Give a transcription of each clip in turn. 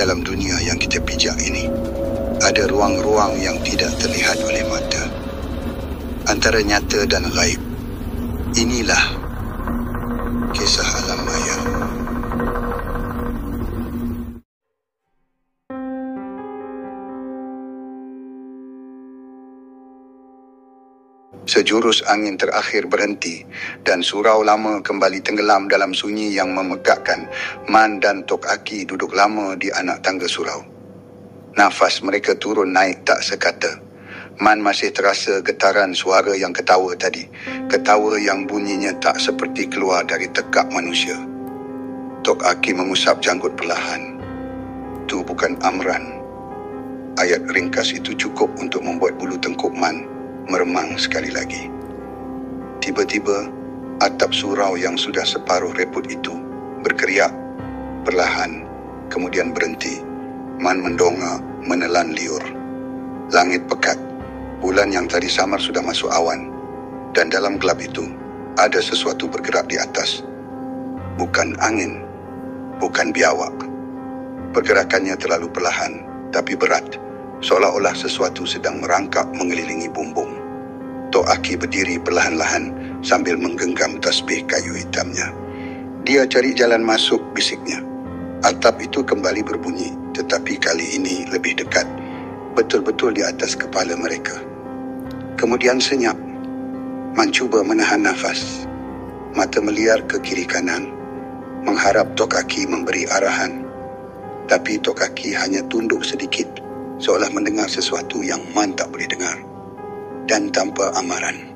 dalam dunia yang kita pijak ini, ada ruang-ruang yang tidak terlihat oleh mata, antara nyata dan gaib. Inilah kisah alam maya. Sejurus angin terakhir berhenti dan surau lama kembali tenggelam dalam sunyi yang memegakkan. Man dan Tok Aki duduk lama di anak tangga surau. Nafas mereka turun naik tak sekata. Man masih terasa getaran suara yang ketawa tadi. Ketawa yang bunyinya tak seperti keluar dari tekak manusia. Tok Aki mengusap janggut perlahan. Itu bukan Amran. Ayat ringkas itu cukup untuk membuat bulu tengkuk Man meremang sekali lagi. Tiba-tiba, atap surau yang sudah separuh reput itu berkeriak perlahan, kemudian berhenti. Man mendongak, menelan liur. Langit pekat. Bulan yang tadi samar sudah masuk awan. Dan dalam gelap itu, ada sesuatu bergerak di atas. Bukan angin, bukan biawak. Pergerakannya terlalu perlahan, tapi berat. Seolah-olah sesuatu sedang merangkak mengelilingi bumbung. Tok Aki berdiri perlahan-lahan sambil menggenggam tasbih kayu hitamnya. Dia cari jalan masuk, bisiknya. Atap itu kembali berbunyi, tetapi kali ini lebih dekat. Betul-betul di atas kepala mereka. Kemudian senyap. Man cuba menahan nafas. Mata meliar ke kiri kanan, mengharap Tok Aki memberi arahan. Tapi Tok Aki hanya tunduk sedikit, seolah mendengar sesuatu yang Man tak boleh dengar. Dan tanpa amaran.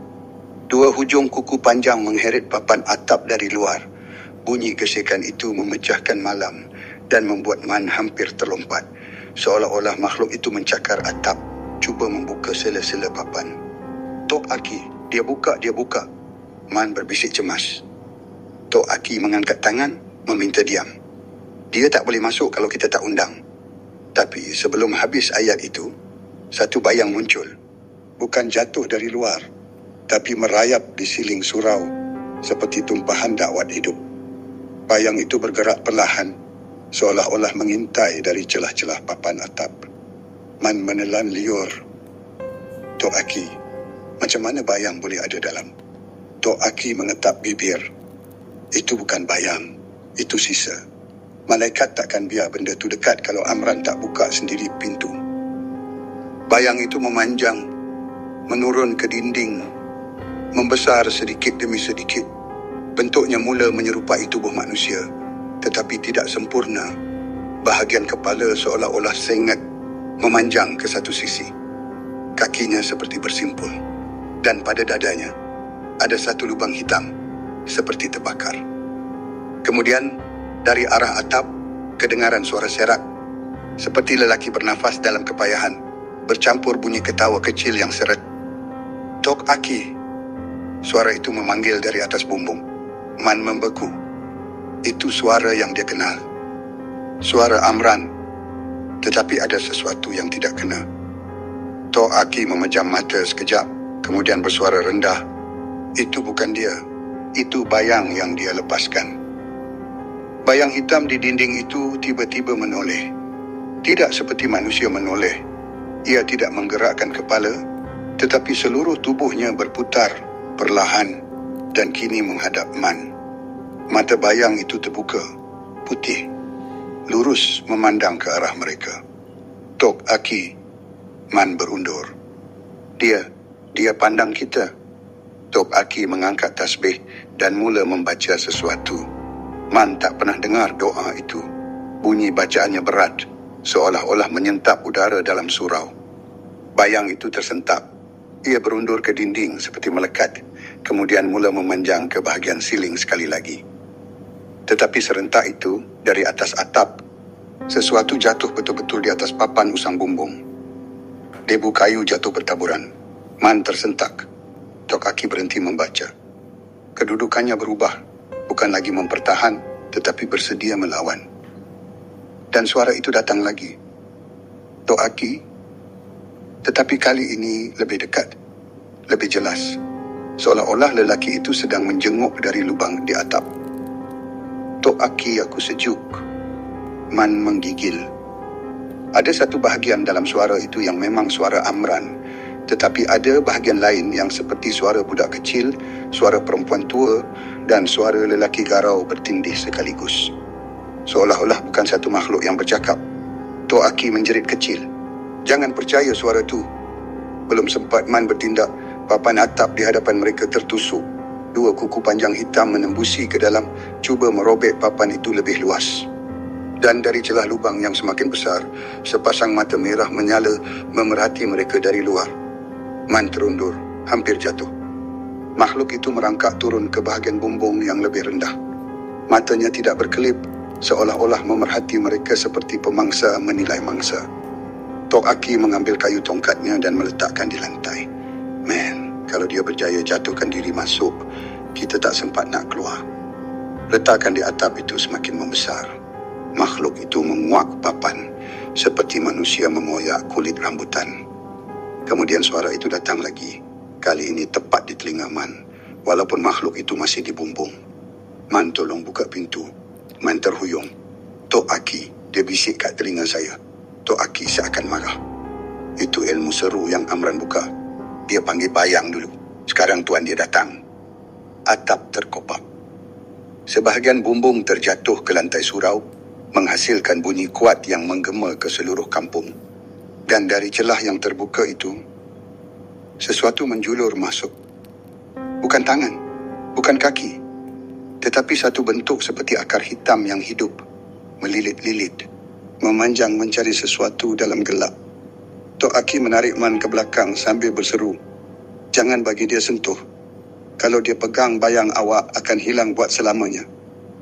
Dua hujung kuku panjang mengheret papan atap dari luar. Bunyi gesekan itu memecahkan malam dan membuat Man hampir terlompat. Seolah-olah makhluk itu mencakar atap, cuba membuka sela-sela papan. Tok Aki, dia buka. Man berbisik cemas. Tok Aki mengangkat tangan, meminta diam. Dia tak boleh masuk kalau kita tak undang. Tapi sebelum habis ayat itu, satu bayang muncul. Bukan jatuh dari luar, tapi merayap di siling surau seperti tumpahan dakwat hidup. Bayang itu bergerak perlahan, seolah-olah mengintai dari celah-celah papan atap. Man menelan liur. Tok Aki, macam mana bayang boleh ada dalam? Tok Aki mengetap bibir. Itu bukan bayang, itu sisa. Malaikat takkan biar benda tu dekat kalau Amran tak buka sendiri pintu. Bayang itu memanjang, menurun ke dinding, membesar sedikit demi sedikit. Bentuknya mula menyerupai tubuh manusia, tetapi tidak sempurna. Bahagian kepala seolah-olah sengat, memanjang ke satu sisi. Kakinya seperti bersimpul, dan pada dadanya ada satu lubang hitam, seperti terbakar. Kemudian, dari arah atap, kedengaran suara serak, seperti lelaki bernafas dalam kepayahan, bercampur bunyi ketawa kecil yang seret. Tok Aki, suara itu memanggil dari atas bumbung. Man membeku. Itu suara yang dia kenal. Suara Amran. Tetapi ada sesuatu yang tidak kena. Tok Aki memejam mata sekejap, kemudian bersuara rendah. Itu bukan dia. Itu bayang yang dia lepaskan. Bayang hitam di dinding itu tiba-tiba menoleh. Tidak seperti manusia menoleh. Ia tidak menggerakkan kepala, tetapi seluruh tubuhnya berputar perlahan dan kini menghadap Man. Mata bayang itu terbuka, putih, lurus memandang ke arah mereka. Tok Aki, Man berundur. Dia pandang kita. Tok Aki mengangkat tasbih dan mula membaca sesuatu. Man tak pernah dengar doa itu. Bunyi bacaannya berat, seolah-olah menyentap udara dalam surau. Bayang itu tersentak. Ia berundur ke dinding seperti melekat, kemudian mula memanjang ke bahagian siling sekali lagi. Tetapi serentak itu, dari atas atap, sesuatu jatuh betul-betul di atas papan usang bumbung. Debu kayu jatuh bertaburan. Man tersentak. Tok Aki berhenti membaca. Kedudukannya berubah, bukan lagi mempertahan, tetapi bersedia melawan. Dan suara itu datang lagi. Tok Aki, tetapi kali ini lebih dekat, lebih jelas. Seolah-olah lelaki itu sedang menjenguk dari lubang di atap. Tok Aki, aku sejuk. Man menggigil. Ada satu bahagian dalam suara itu yang memang suara Amran, tetapi ada bahagian lain yang seperti suara budak kecil, suara perempuan tua dan suara lelaki garau bertindih sekaligus. Seolah-olah bukan satu makhluk yang bercakap. Tok Aki menjerit kecil. "Jangan percaya suara tu." Belum sempat Man bertindak, papan atap di hadapan mereka tertusuk. Dua kuku panjang hitam menembusi ke dalam, cuba merobek papan itu lebih luas. Dan dari celah lubang yang semakin besar, sepasang mata merah menyala memerhati mereka dari luar. Man terundur, hampir jatuh. Makhluk itu merangkak turun ke bahagian bumbung yang lebih rendah. Matanya tidak berkelip, seolah-olah memerhati mereka seperti pemangsa menilai mangsa. Tok Aki mengambil kayu tongkatnya dan meletakkan di lantai. Man, kalau dia berjaya jatuhkan diri masuk, kita tak sempat nak keluar. Letakkan di atap itu semakin membesar. Makhluk itu menguak papan, seperti manusia mengoyak kulit rambutan. Kemudian suara itu datang lagi. Kali ini tepat di telinga Man, walaupun makhluk itu masih di bumbung. "Man, tolong buka pintu." Man terhuyung. "Tok Aki," dia bisik kat telinga saya. "Tok Aki seakan marah." Itu ilmu seru yang Amran buka. Dia panggil bayang dulu. Sekarang tuan dia datang. Atap terkopak. Sebahagian bumbung terjatuh ke lantai surau, menghasilkan bunyi kuat yang menggema ke seluruh kampung. Dan dari celah yang terbuka itu, sesuatu menjulur masuk. Bukan tangan, bukan kaki, tetapi satu bentuk seperti akar hitam yang hidup, melilit-lilit, memanjang mencari sesuatu dalam gelap. Tok Aki menarik Man ke belakang sambil berseru, "Jangan bagi dia sentuh. Kalau dia pegang bayang awak akan hilang buat selamanya."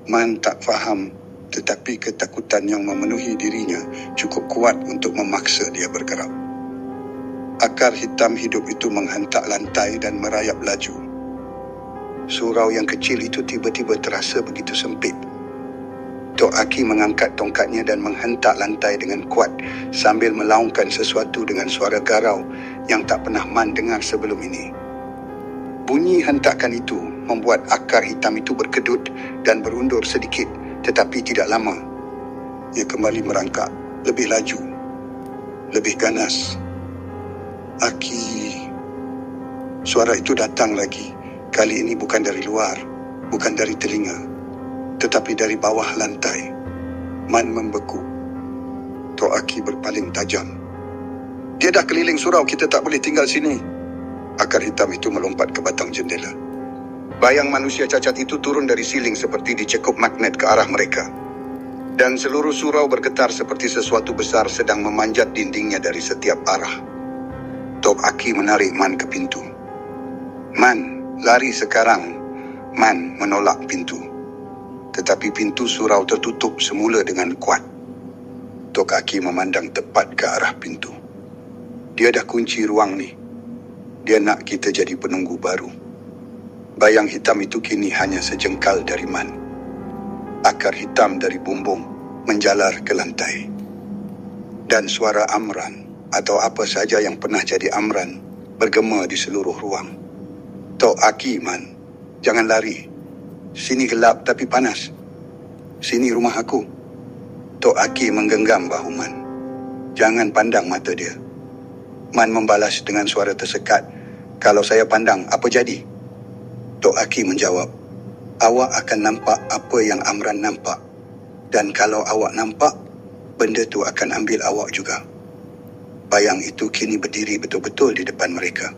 Man tak faham, tetapi ketakutan yang memenuhi dirinya cukup kuat untuk memaksa dia bergerak. Akar hitam hidup itu menghantak lantai dan merayap laju. Surau yang kecil itu tiba-tiba terasa begitu sempit. Tok Aki mengangkat tongkatnya dan menghentak lantai dengan kuat sambil melaungkan sesuatu dengan suara garau yang tak pernah Man dengar sebelum ini. Bunyi hentakan itu membuat akar hitam itu berkedut dan berundur sedikit, tetapi tidak lama. Ia kembali merangkak, lebih laju, lebih ganas. "Aki." Suara itu datang lagi. Kali ini bukan dari luar, bukan dari telinga, tetapi dari bawah lantai. Man membeku. Tok Aki berpaling tajam. "Dia dah keliling surau, kita tak boleh tinggal sini." Akar hitam itu melompat ke batang jendela. Bayang manusia cacat itu turun dari siling seperti dicekup magnet ke arah mereka. Dan seluruh surau bergetar seperti sesuatu besar sedang memanjat dindingnya dari setiap arah. Tok Aki menarik Man ke pintu. "Man, lari sekarang." Man menolak pintu. Tetapi pintu surau tertutup semula dengan kuat. Tok Aki memandang tepat ke arah pintu. Dia dah kunci ruang ni. Dia nak kita jadi penunggu baru. Bayang hitam itu kini hanya sejengkal dari Man. Akar hitam dari bumbung menjalar ke lantai. Dan suara Amran, atau apa saja yang pernah jadi Amran, bergema di seluruh ruang. "Tok Aki, Man, jangan lari. Sini gelap tapi panas. Sini rumah aku." Tok Aki menggenggam bahu Man. "Jangan pandang mata dia." Man membalas dengan suara tersekat, "Kalau saya pandang, apa jadi?" Tok Aki menjawab, "Awak akan nampak apa yang Amran nampak. Dan kalau awak nampak, benda tu akan ambil awak juga." Bayang itu kini berdiri betul-betul di depan mereka.